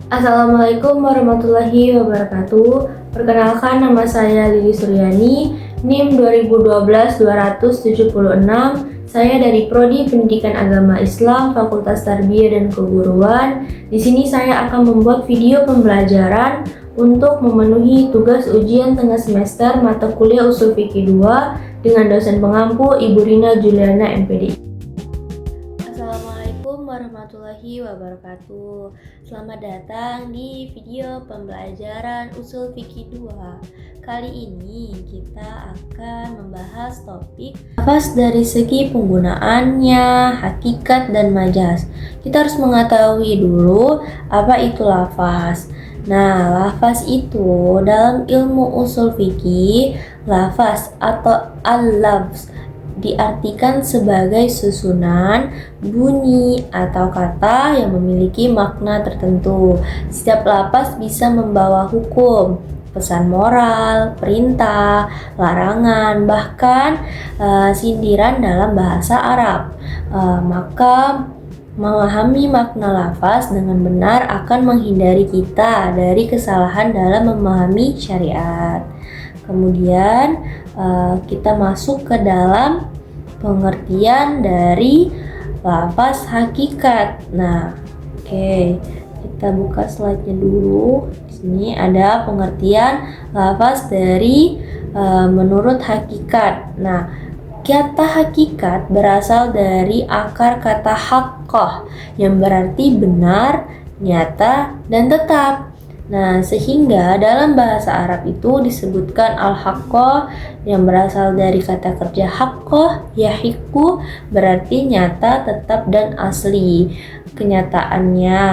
Assalamualaikum warahmatullahi wabarakatuh. Perkenalkan, nama saya Lili Suryani, NIM 2012-276. Saya dari Prodi Pendidikan Agama Islam, Fakultas Tarbiyah dan Keguruan. Di sini saya akan membuat video pembelajaran untuk memenuhi tugas ujian tengah semester mata kuliah Ushul Fikih 2 dengan dosen pengampu Ibu Rina Juliana MPD. Assalamualaikum warahmatullahi wabarakatuh. Selamat datang di video pembelajaran Ushul Fikih 2. Kali ini kita akan membahas topik lafaz dari segi penggunaannya, hakikat dan majaz. Kita harus mengetahui dulu apa itu lafaz. Nah, lafaz itu dalam ilmu ushul fikih, lafaz atau al-lafz diartikan sebagai susunan, bunyi, atau kata yang memiliki makna tertentu. Setiap lafaz bisa membawa hukum, pesan moral, perintah, larangan, bahkan sindiran dalam bahasa Arab. Maka memahami makna lafaz dengan benar akan menghindari kita dari kesalahan dalam memahami syariat. Kemudian kita masuk ke dalam pengertian dari lafaz hakikat. Nah, kita buka slide-nya dulu. Di sini ada pengertian lafaz dari menurut hakikat. Nah, kata hakikat berasal dari akar kata haqqah yang berarti benar, nyata, dan tetap. Nah, sehingga dalam bahasa Arab itu disebutkan al-haqqah yang berasal dari kata kerja haqqah, yahiqqu berarti nyata, tetap, dan asli kenyataannya.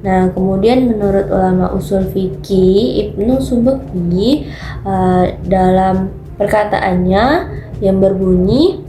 Nah, kemudian menurut ulama ushul fikih Ibnu Subki dalam perkataannya yang berbunyi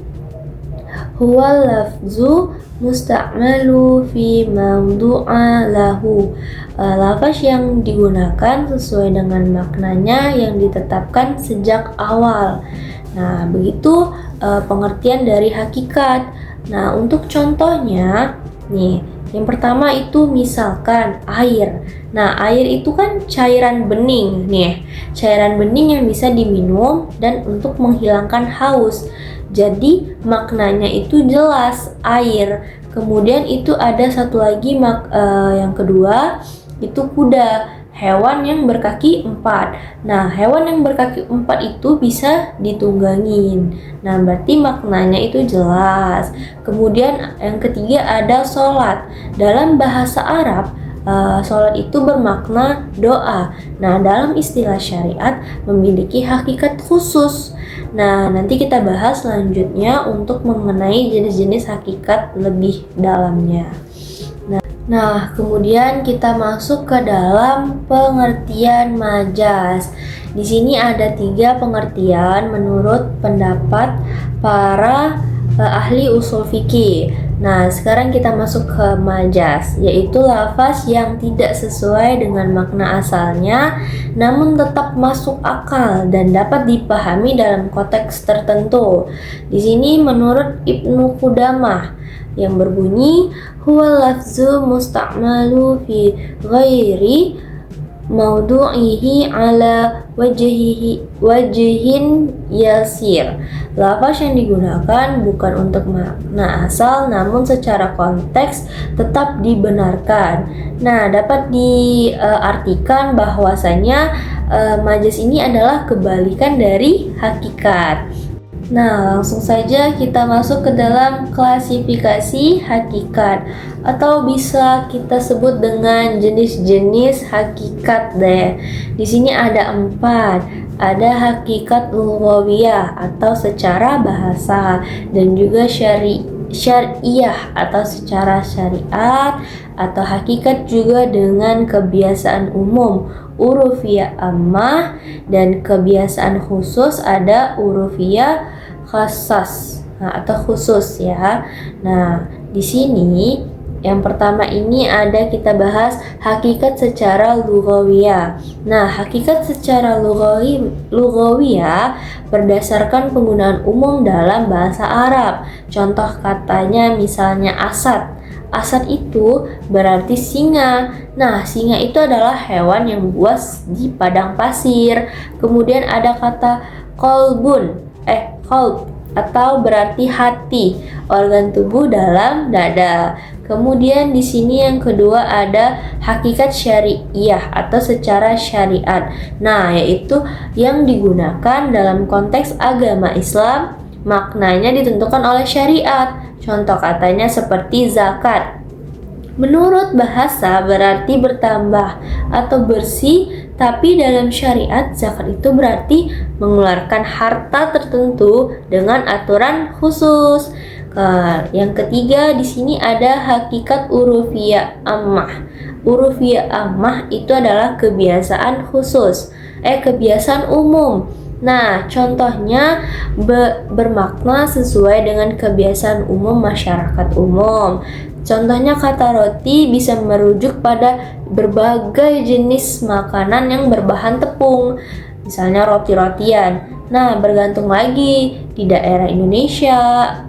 huwal lafzu musta'malu fi mawdu'a lahu. Lafaz yang digunakan sesuai dengan maknanya yang ditetapkan sejak awal. Nah, begitu pengertian dari hakikat. Nah, untuk contohnya nih, yang pertama itu misalkan air. Nah, air itu kan cairan bening nih. Cairan bening yang bisa diminum dan untuk menghilangkan haus. Jadi maknanya itu jelas, air. Kemudian itu ada satu lagi yang kedua itu kuda, hewan yang berkaki 4. Nah, hewan yang berkaki 4 itu bisa ditunggangin. Nah, berarti maknanya itu jelas. Kemudian yang ketiga ada sholat. Dalam bahasa Arab, sholat itu bermakna doa. Nah, dalam istilah syariat memiliki hakikat khusus. Nah, nanti kita bahas selanjutnya untuk mengenai jenis-jenis hakikat lebih dalamnya. Nah, kemudian kita masuk ke dalam pengertian majaz. Di sini ada 3 pengertian menurut pendapat para ahli ushul fikih. Nah, sekarang kita masuk ke majaz, yaitu lafaz yang tidak sesuai dengan makna asalnya, namun tetap masuk akal dan dapat dipahami dalam konteks tertentu. Di sini menurut Ibnu Qudamah yang berbunyi huwa lafzu musta'malu fi ghairi maudu'ihi ala wajhin yasir. Lafaz yang digunakan bukan untuk makna asal namun secara konteks tetap dibenarkan. Nah, dapat diartikan bahwasanya majaz ini adalah kebalikan dari hakikat. Nah, langsung saja kita masuk ke dalam klasifikasi hakikat atau bisa kita sebut dengan jenis-jenis hakikat deh. Di sini ada 4. Ada hakikat lughawiyah atau secara bahasa dan juga syariah atau secara syariat, atau hakikat juga dengan kebiasaan umum, urufiyah ammah, dan kebiasaan khusus ada urufiyah khassas atau khusus ya. Nah, di sini yang pertama ini ada kita bahas hakikat secara lughawiyah. Nah, hakikat secara lughawiyah berdasarkan penggunaan umum dalam bahasa Arab. Contoh katanya misalnya asad. Asad itu berarti singa. Nah, singa itu adalah hewan yang buas di padang pasir. Kemudian ada kata kolb atau berarti hati, organ tubuh dalam dada. Kemudian di sini yang kedua ada hakikat syariah atau secara syariat. Nah, yaitu yang digunakan dalam konteks agama Islam, maknanya ditentukan oleh syariat. Contoh katanya seperti zakat. Menurut bahasa berarti bertambah atau bersih, tapi dalam syariat zakat itu berarti mengeluarkan harta tertentu dengan aturan khusus. Yang ketiga di sini ada hakikat urufiyah ammah. Urufiyah ammah itu adalah kebiasaan khusus, kebiasaan umum. Nah, contohnya bermakna sesuai dengan kebiasaan umum masyarakat umum. Contohnya kata roti bisa merujuk pada berbagai jenis makanan yang berbahan tepung, misalnya roti-rotian. Nah, bergantung lagi di daerah Indonesia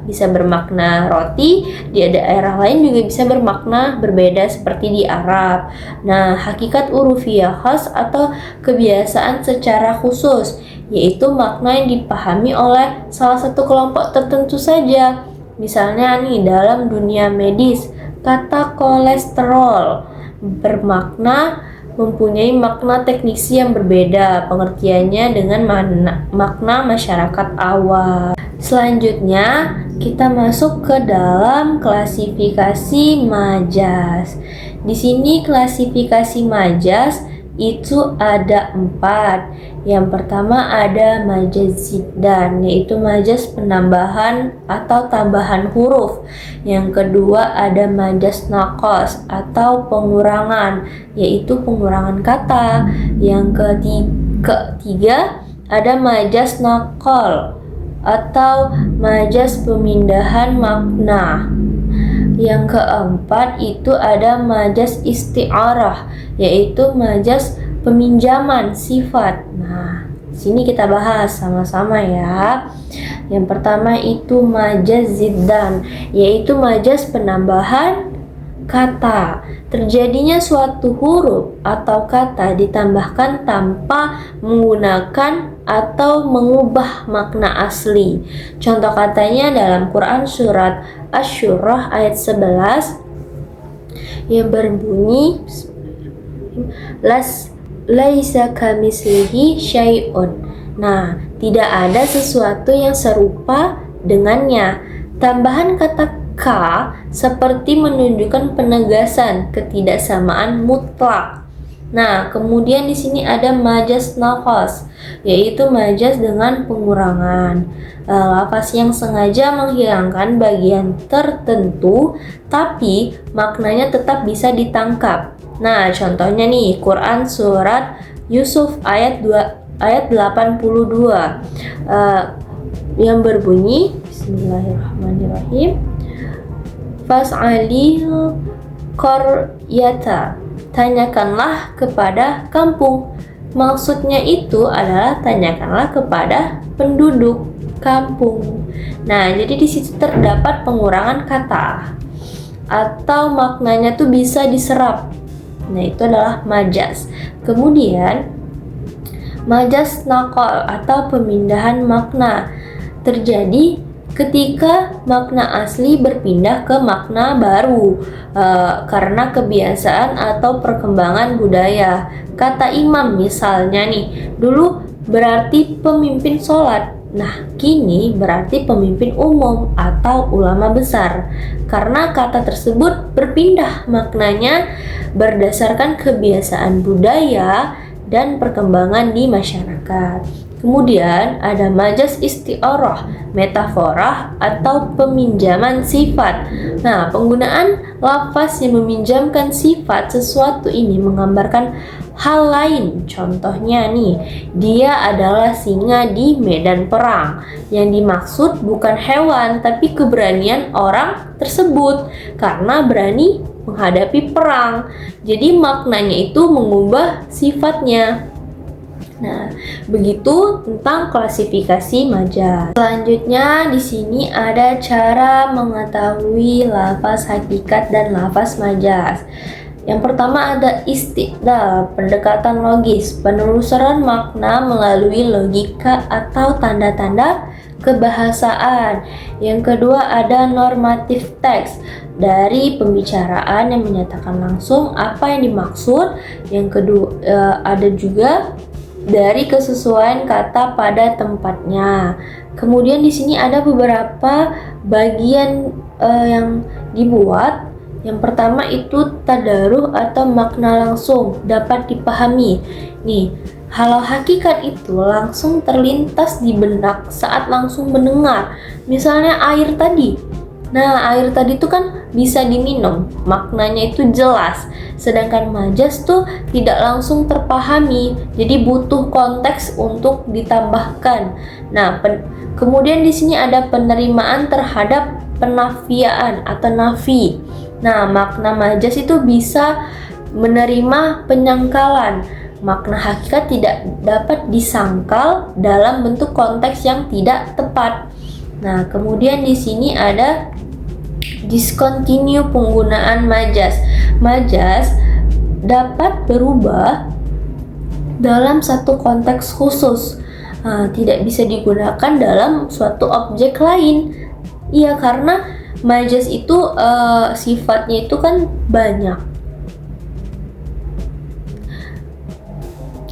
bisa bermakna roti, di daerah lain juga bisa bermakna berbeda seperti di Arab. Nah, hakikat urufiyah khas atau kebiasaan secara khusus, yaitu makna yang dipahami oleh salah satu kelompok tertentu saja. Misalnya nih dalam dunia medis, kata kolesterol mempunyai makna teknisi yang berbeda pengertiannya dengan makna masyarakat awam. Selanjutnya kita masuk ke dalam klasifikasi majas. Di sini klasifikasi majas itu ada 4. Yang pertama ada majaz ziddan, yaitu majaz penambahan atau tambahan huruf. Yang kedua ada majaz naqas atau pengurangan, yaitu pengurangan kata. Yang ketiga ada majaz naqal atau majaz pemindahan makna. Yang keempat itu ada majaz isti'arah, yaitu majaz peminjaman sifat. Nah, sini kita bahas sama-sama ya. Yang pertama itu majaz ziddan, yaitu majaz penambahan kata. Terjadinya suatu huruf atau kata ditambahkan tanpa menggunakan atau mengubah makna asli. Contoh katanya dalam Quran surat Asy-Syurah ayat 11 yang berbunyi laisa kamitslihi syai'un. Nah, tidak ada sesuatu yang serupa dengannya. Tambahan kata ka seperti menunjukkan penegasan ketidaksamaan mutlak. Nah, kemudian di sini ada majaz naqas, yaitu majaz dengan pengurangan. Lafaz yang sengaja menghilangkan bagian tertentu tapi maknanya tetap bisa ditangkap. Nah, contohnya nih Quran surat Yusuf ayat 82 yang berbunyi Bismillahirrahmanirrahim. Fas'alil qaryata, tanyakanlah kepada kampung. Maksudnya itu adalah tanyakanlah kepada penduduk kampung. Nah, jadi di situ terdapat pengurangan kata atau maknanya tuh bisa diserap. Nah, itu adalah majaz. Kemudian majaz naqal atau pemindahan makna terjadi ketika makna asli berpindah ke makna baru karena kebiasaan atau perkembangan budaya. Kata imam misalnya nih, dulu berarti pemimpin sholat. Nah, kini berarti pemimpin umum atau ulama besar. Karena kata tersebut berpindah maknanya berdasarkan kebiasaan budaya dan perkembangan di masyarakat. Kemudian ada majaz isti'arah, metaforah atau peminjaman sifat. Nah, penggunaan lafaz yang meminjamkan sifat sesuatu ini menggambarkan hal lain. Contohnya nih, dia adalah singa di medan perang. Yang dimaksud bukan hewan, tapi keberanian orang tersebut karena berani menghadapi perang. Jadi maknanya itu mengubah sifatnya. Nah, begitu tentang klasifikasi majaz. Selanjutnya di sini ada cara mengetahui lafaz hakikat dan lafaz majaz. Yang pertama ada istidlal, pendekatan logis, penelusuran makna melalui logika atau tanda-tanda kebahasaan. Yang kedua ada normatif teks, dari pembicaraan yang menyatakan langsung apa yang dimaksud. Yang kedua ada juga dari kesesuaian kata pada tempatnya. Kemudian di sini ada beberapa bagian yang dibuat. Yang pertama itu tadaruh atau makna langsung dapat dipahami. Nih, hal hakikat itu langsung terlintas di benak saat langsung mendengar. Misalnya air tadi. Nah, air tadi itu kan bisa diminum, maknanya itu jelas. Sedangkan majaz tuh tidak langsung terpahami, jadi butuh konteks untuk ditambahkan. Nah, kemudian di sini ada penerimaan terhadap penafiaan atau nafi. Nah, makna majaz itu bisa menerima penyangkalan. Makna hakikat tidak dapat disangkal dalam bentuk konteks yang tidak tepat. Nah, kemudian di sini ada discontinue penggunaan majaz. Majaz dapat berubah dalam satu konteks khusus. Tidak bisa digunakan dalam suatu objek lain. Iya, karena majaz itu sifatnya itu kan banyak.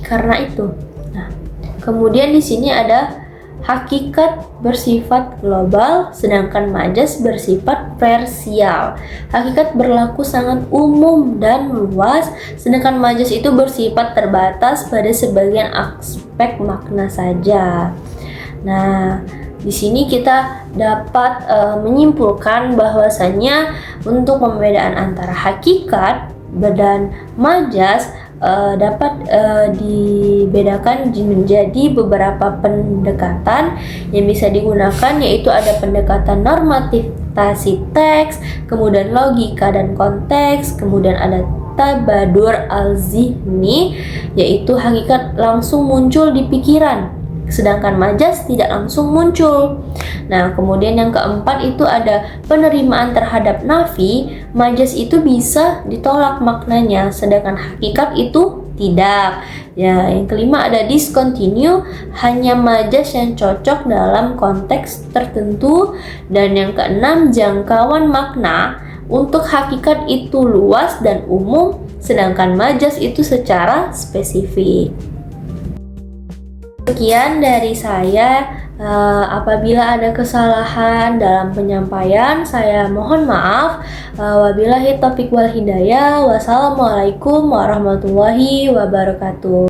Karena itu. Nah, kemudian di sini ada hakikat bersifat global, sedangkan majaz bersifat parsial. Hakikat berlaku sangat umum dan luas, sedangkan majaz itu bersifat terbatas pada sebagian aspek makna saja. Nah, di sini kita dapat menyimpulkan bahwasanya untuk pembedaan antara hakikat dan majaz dapat dibedakan menjadi beberapa pendekatan yang bisa digunakan, yaitu ada pendekatan normativasi teks, kemudian logika dan konteks, kemudian ada tabadur al-zihni, yaitu hakikat langsung muncul di pikiran, sedangkan majaz tidak langsung muncul. Nah, kemudian yang keempat itu ada penerimaan terhadap nafi. Majaz itu bisa ditolak maknanya, sedangkan hakikat itu tidak. Ya, yang kelima ada discontinue, hanya majaz yang cocok dalam konteks tertentu. Dan yang keenam, jangkauan makna untuk hakikat itu luas dan umum, sedangkan majaz itu secara spesifik. Sekian dari saya. Apabila ada kesalahan dalam penyampaian, saya mohon maaf. Wabillahi taufiq wal hidayah. Wassalamualaikum warahmatullahi wabarakatuh.